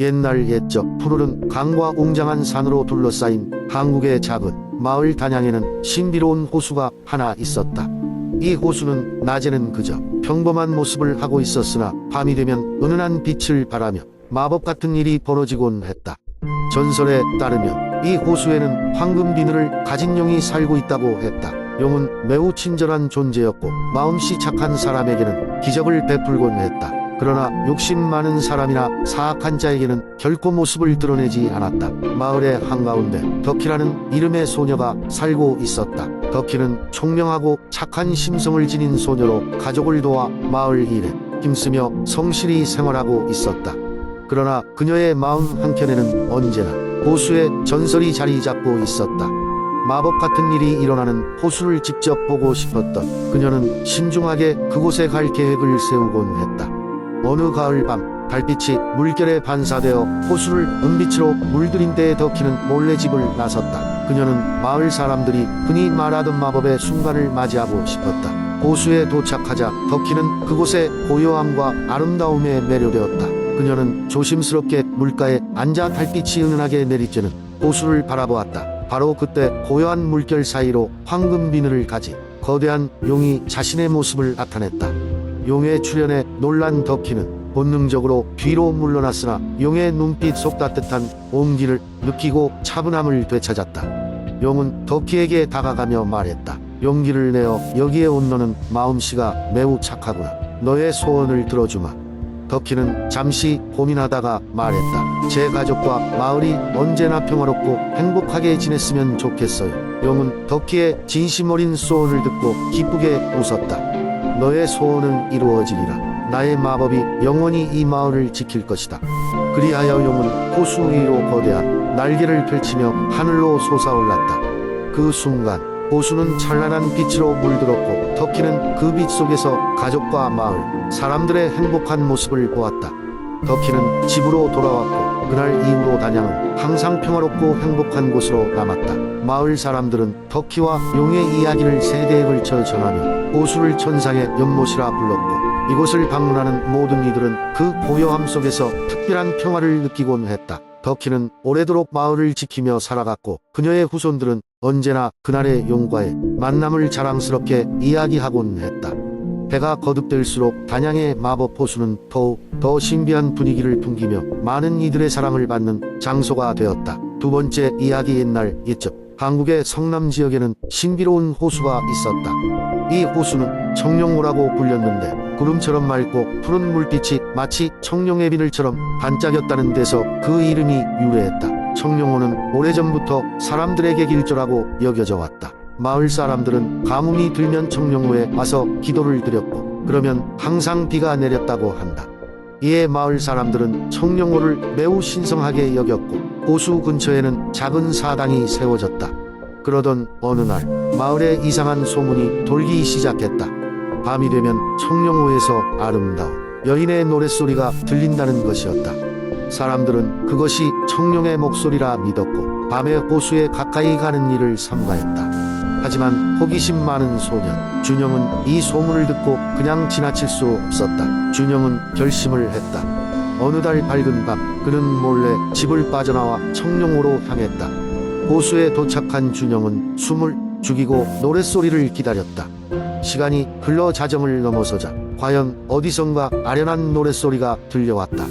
옛날 옛적 푸르른 강과 웅장한 산으로 둘러싸인 한국의 작은 마을 단양에는 신비로운 호수가 하나 있었다. 이 호수는 낮에는 그저 평범한 모습을 하고 있었으나 밤이 되면 은은한 빛을 발하며 마법 같은 일이 벌어지곤 했다. 전설에 따르면 이 호수에는 황금 비늘을 가진 용이 살고 있다고 했다. 용은 매우 친절한 존재였고 마음씨 착한 사람에게는 기적을 베풀곤 했다. 그러나 욕심 많은 사람이나 사악한 자에게는 결코 모습을 드러내지 않았다. 마을의 한가운데 덕희라는 이름의 소녀가 살고 있었다. 덕희는 총명하고 착한 심성을 지닌 소녀로 가족을 도와 마을 일에 힘쓰며 성실히 생활하고 있었다. 그러나 그녀의 마음 한켠에는 언제나 호수의 전설이 자리 잡고 있었다. 마법 같은 일이 일어나는 호수를 직접 보고 싶었던 그녀는 신중하게 그곳에 갈 계획을 세우곤 했다. 어느 가을 밤 달빛이 물결에 반사되어 호수를 은빛으로 물들인 때에 덕희는 몰래 집을 나섰다. 그녀는 마을 사람들이 흔히 말하던 마법의 순간을 맞이하고 싶었다. 호수에 도착하자 덕희는 그곳의 고요함과 아름다움에 매료되었다. 그녀는 조심스럽게 물가에 앉아 달빛이 은은하게 내리쬐는 호수를 바라보았다. 바로 그때 고요한 물결 사이로 황금 비늘을 가진 거대한 용이 자신의 모습을 나타냈다. 용의 출현에 놀란 덕희는 본능적으로 뒤로 물러났으나 용의 눈빛 속 따뜻한 온기를 느끼고 차분함을 되찾았다. 용은 덕희에게 다가가며 말했다. 용기를 내어 여기에 온 너는 마음씨가 매우 착하구나. 너의 소원을 들어주마. 덕희는 잠시 고민하다가 말했다. 제 가족과 마을이 언제나 평화롭고 행복하게 지냈으면 좋겠어요. 용은 덕희의 진심 어린 소원을 듣고 기쁘게 웃었다. 너의 소원은 이루어지리라. 나의 마법이 영원히 이 마을을 지킬 것이다. 그리하여 용은 호수 위로 거대한 날개를 펼치며 하늘로 솟아올랐다. 그 순간 호수는 찬란한 빛으로 물들었고 덕희는 그 빛 속에서 가족과 마을 사람들의 행복한 모습을 보았다. 덕희는 집으로 돌아왔고 그날 이후로 단양은 항상 평화롭고 행복한 곳으로 남았다. 마을 사람들은 덕희와 용의 이야기를 세대에 걸쳐 전하며 호수를 천상의 연못이라 불렀고 이곳을 방문하는 모든 이들은 그 고요함 속에서 특별한 평화를 느끼곤 했다. 덕희는 오래도록 마을을 지키며 살아갔고 그녀의 후손들은 언제나 그날의 용과의 만남을 자랑스럽게 이야기하곤 했다. 해가 거듭될수록 단양의 마법 호수는 더욱 더 신비한 분위기를 풍기며 많은 이들의 사랑을 받는 장소가 되었다. 두 번째 이야기. 옛날 옛적 한국의 성남 지역에는 신비로운 호수가 있었다. 이 호수는 청룡호라고 불렸는데 구름처럼 맑고 푸른 물빛이 마치 청룡의 비늘처럼 반짝였다는 데서 그 이름이 유래했다. 청룡호는 오래전부터 사람들에게 길조라고 여겨져 왔다. 마을 사람들은 가뭄이 들면 청룡호에 와서 기도를 드렸고 그러면 항상 비가 내렸다고 한다. 이에 마을 사람들은 청룡호를 매우 신성하게 여겼고 호수 근처에는 작은 사당이 세워졌다. 그러던 어느 날 마을에 이상한 소문이 돌기 시작했다. 밤이 되면 청룡호에서 아름다운 여인의 노랫소리가 들린다는 것이었다. 사람들은 그것이 청룡의 목소리라 믿었고 밤에 호수에 가까이 가는 일을 삼가했다. 하지만 호기심 많은 소년 준영은 이 소문을 듣고 그냥 지나칠 수 없었다. 준영은 결심을 했다. 어느 달 밝은 밤 그는 몰래 집을 빠져나와 청룡호로 향했다. 호수에 도착한 준영은 숨을 죽이고 노랫소리를 기다렸다. 시간이 흘러 자정을 넘어서자 과연 어디선가 아련한 노랫소리가 들려왔다.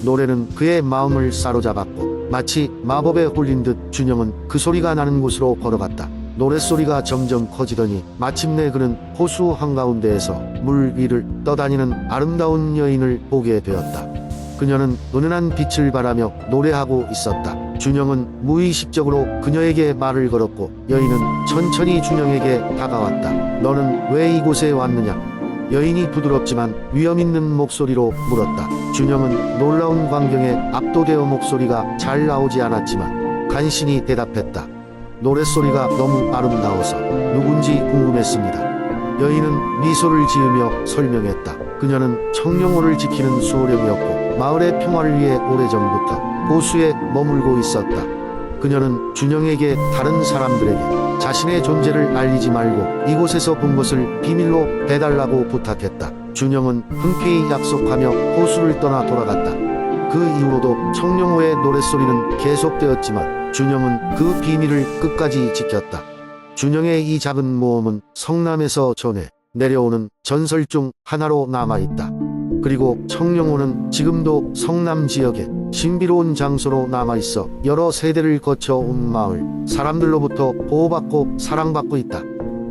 노래는 그의 마음을 사로잡았고 마치 마법에 홀린 듯 준영은 그 소리가 나는 곳으로 걸어갔다. 노랫소리가 점점 커지더니 마침내 그는 호수 한가운데에서 물 위를 떠다니는 아름다운 여인을 보게 되었다. 그녀는 은은한 빛을 발하며 노래하고 있었다. 준영은 무의식적으로 그녀에게 말을 걸었고 여인은 천천히 준영에게 다가왔다. 너는 왜 이곳에 왔느냐? 여인이 부드럽지만 위험 있는 목소리로 물었다. 준영은 놀라운 광경에 압도되어 목소리가 잘 나오지 않았지만 간신히 대답했다. 노랫소리가 너무 아름다워서 누군지 궁금했습니다. 여인은 미소를 지으며 설명했다. 그녀는 청룡호를 지키는 수호령이었고 마을의 평화를 위해 오래전부터 호수에 머물고 있었다. 그녀는 준영에게 다른 사람들에게 자신의 존재를 알리지 말고 이곳에서 본 것을 비밀로 해달라고 부탁했다. 준영은 흔쾌히 약속하며 호수를 떠나 돌아갔다. 그 이후로도 청룡호의 노랫소리는 계속되었지만 준영은 그 비밀을 끝까지 지켰다. 준영의 이 작은 모험은 성남에서 전해 내려오는 전설 중 하나로 남아있다. 그리고 청룡호는 지금도 성남 지역에 신비로운 장소로 남아있어 여러 세대를 거쳐온 마을 사람들로부터 보호받고 사랑받고 있다.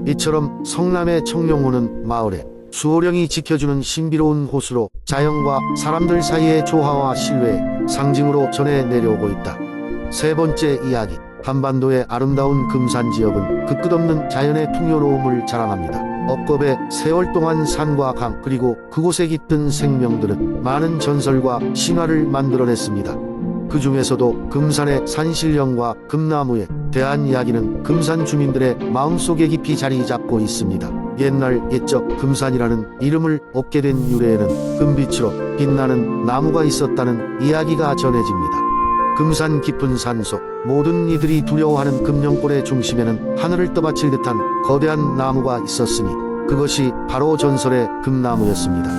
이처럼 성남의 청룡호는 마을에 수호령이 지켜주는 신비로운 호수로 자연과 사람들 사이의 조화와 신뢰의 상징으로 전해 내려오고 있다. 세 번째 이야기, 한반도의 아름다운 금산 지역은 그 끝없는 자연의 풍요로움을 자랑합니다. 억겁의 세월 동안 산과 강 그리고 그곳에 깃든 생명들은 많은 전설과 신화를 만들어냈습니다. 그 중에서도 금산의 산신령과 금나무에 대한 이야기는 금산 주민들의 마음속에 깊이 자리 잡고 있습니다. 옛날 옛적 금산이라는 이름을 얻게 된 유래에는 금빛으로 빛나는 나무가 있었다는 이야기가 전해집니다. 금산 깊은 산속 모든 이들이 두려워하는 금룡골의 중심에는 하늘을 떠받칠 듯한 거대한 나무가 있었으니 그것이 바로 전설의 금나무였습니다.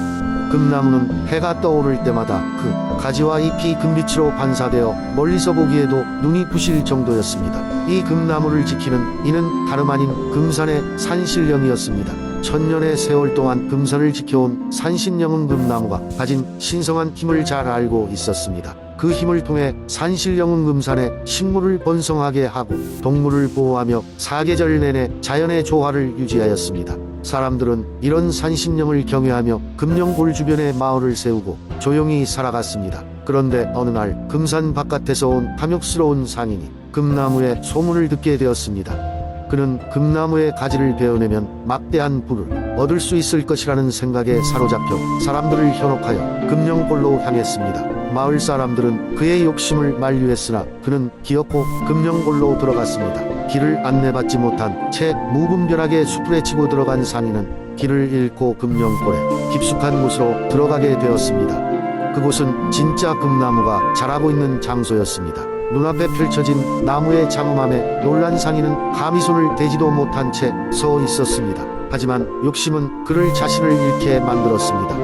금나무는 해가 떠오를 때마다 그 가지와 잎이 금빛으로 반사되어 멀리서 보기에도 눈이 부실 정도였습니다. 이 금나무를 지키는 이는 다름 아닌 금산의 산신령이었습니다. 천년의 세월 동안 금산을 지켜온 산신령은 금나무가 가진 신성한 힘을 잘 알고 있었습니다. 그 힘을 통해 산신령은 금산에 식물을 번성하게 하고 동물을 보호하며 사계절 내내 자연의 조화를 유지하였습니다. 사람들은 이런 산신령을 경외하며 금룡골 주변에 마을을 세우고 조용히 살아갔습니다. 그런데 어느 날 금산 바깥에서 온 탐욕스러운 상인이 금나무의 소문을 듣게 되었습니다. 그는 금나무의 가지를 베어내면 막대한 부를 얻을 수 있을 것이라는 생각에 사로잡혀 사람들을 현혹하여 금룡골로 향했습니다. 마을 사람들은 그의 욕심을 만류했으나 그는 기어코 금룡골로 들어갔습니다. 길을 안내받지 못한 채 무분별하게 숲에 치고 들어간 상인은 길을 잃고 금룡골에 깊숙한 곳으로 들어가게 되었습니다. 그곳은 진짜 금나무가 자라고 있는 장소였습니다. 눈앞에 펼쳐진 나무의 장엄함에 놀란 상인은 감히 손을 대지도 못한 채 서 있었습니다. 하지만 욕심은 그를 자신을 잃게 만들었습니다.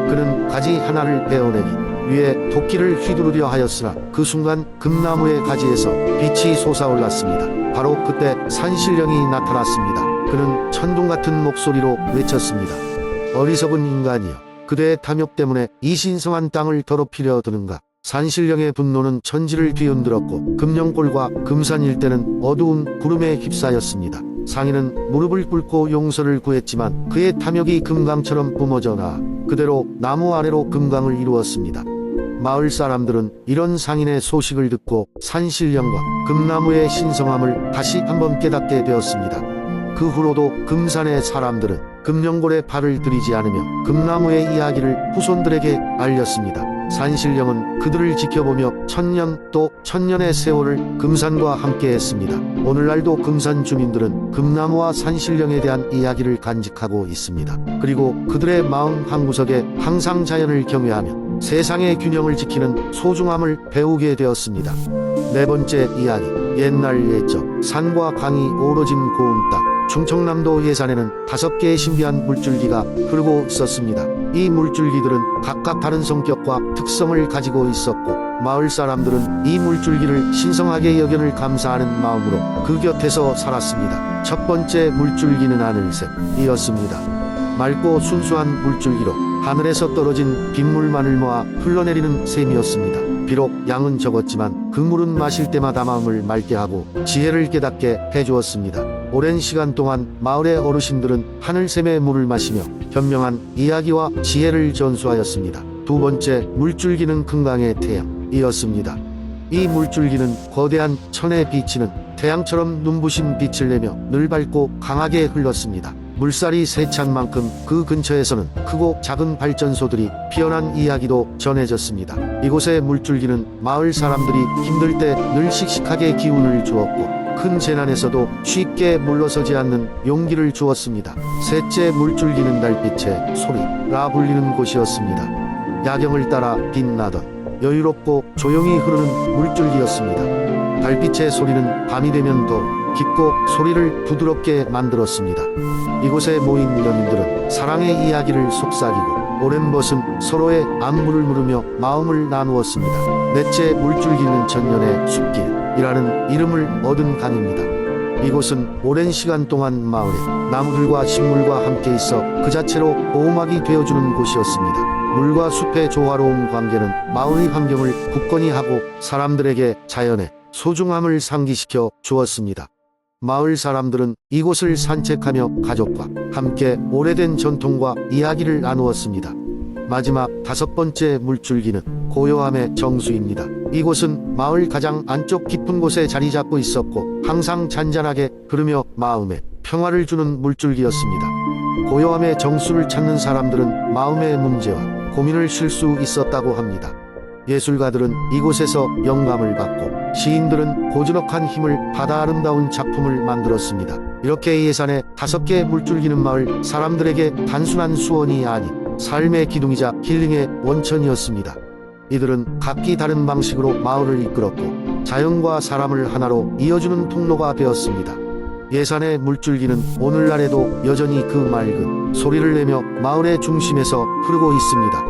그는 가지 하나를 베어내기 위해 도끼를 휘두르려 하였으나 그 순간 금나무의 가지에서 빛이 솟아올랐습니다. 바로 그때 산신령이 나타났습니다. 그는 천둥 같은 목소리로 외쳤습니다. 어리석은 인간이여, 그대의 탐욕 때문에 이 신성한 땅을 더럽히려 드는가? 산신령의 분노는 천지를 뒤흔들었고 금룡골과 금산 일대는 어두운 구름에 휩싸였습니다. 상인은 무릎을 꿇고 용서를 구했지만 그의 탐욕이 금강처럼 뿜어져 나아 그대로 나무 아래로 금강을 이루었습니다. 마을 사람들은 이런 상인의 소식을 듣고 산신령과 금나무의 신성함을 다시 한번 깨닫게 되었습니다. 그 후로도 금산의 사람들은 금룡골에 발을 들이지 않으며 금나무의 이야기를 후손들에게 알렸습니다. 산신령은 그들을 지켜보며 천년 또 천년의 세월을 금산과 함께 했습니다. 오늘날도 금산 주민들은 금나무와 산신령에 대한 이야기를 간직하고 있습니다. 그리고 그들의 마음 한구석에 항상 자연을 경외하며 세상의 균형을 지키는 소중함을 배우게 되었습니다. 네 번째 이야기, 옛날 옛적 산과 강이 어우러진 고운 땅 충청남도 예산에는 5개의 신비한 물줄기가 흐르고 있었습니다. 이 물줄기들은 각각 다른 성격과 특성을 가지고 있었고 마을 사람들은 이 물줄기를 신성하게 여겨를 감사하는 마음으로 그 곁에서 살았습니다. 첫 번째 물줄기는 하늘샘이었습니다. 맑고 순수한 물줄기로 하늘에서 떨어진 빗물만을 모아 흘러내리는 샘이었습니다. 비록 양은 적었지만 그 물은 마실 때마다 마음을 맑게 하고 지혜를 깨닫게 해주었습니다. 오랜 시간 동안 마을의 어르신들은 하늘샘의 물을 마시며 현명한 이야기와 지혜를 전수하였습니다. 두 번째 물줄기는 금강의 태양이었습니다. 이 물줄기는 거대한 천에 비치는 태양처럼 눈부신 빛을 내며 늘 밝고 강하게 흘렀습니다. 물살이 세찬 만큼 그 근처에서는 크고 작은 발전소들이 피어난 이야기도 전해졌습니다. 이곳의 물줄기는 마을 사람들이 힘들 때 늘 씩씩하게 기운을 주었고 큰 재난에서도 쉽게 물러서지 않는 용기를 주었습니다. 셋째 물줄기는 달빛의 소리라 불리는 곳이었습니다. 야경을 따라 빛나던 여유롭고 조용히 흐르는 물줄기였습니다. 달빛의 소리는 밤이 되면 더 깊고 소리를 부드럽게 만들었습니다. 이곳에 모인 연인들은 사랑의 이야기를 속삭이고 오랜 벗은 서로의 안부를 물으며 마음을 나누었습니다. 넷째, 물줄기는 전년의 숲길이라는 이름을 얻은 강입니다. 이곳은 오랜 시간 동안 마을에 나무들과 식물과 함께 있어 그 자체로 보호막이 되어주는 곳이었습니다. 물과 숲의 조화로운 관계는 마을의 환경을 굳건히 하고 사람들에게 자연의 소중함을 상기시켜 주었습니다. 마을 사람들은 이곳을 산책하며 가족과 함께 오래된 전통과 이야기를 나누었습니다. 마지막 다섯 번째 물줄기는 고요함의 정수입니다. 이곳은 마을 가장 안쪽 깊은 곳에 자리 잡고 있었고 항상 잔잔하게 흐르며 마음에 평화를 주는 물줄기였습니다. 고요함의 정수를 찾는 사람들은 마음의 문제와 고민을 쉴 수 있었다고 합니다. 예술가들은 이곳에서 영감을 받고 시인들은 고즈넉한 힘을 받아 아름다운 작품을 만들었습니다. 이렇게 예산의 5개의 물줄기는 마을 사람들에게 단순한 수원이 아닌 삶의 기둥이자 힐링의 원천이었습니다. 이들은 각기 다른 방식으로 마을을 이끌었고 자연과 사람을 하나로 이어주는 통로가 되었습니다. 예산의 물줄기는 오늘날에도 여전히 그 맑은 소리를 내며 마을의 중심에서 흐르고 있습니다.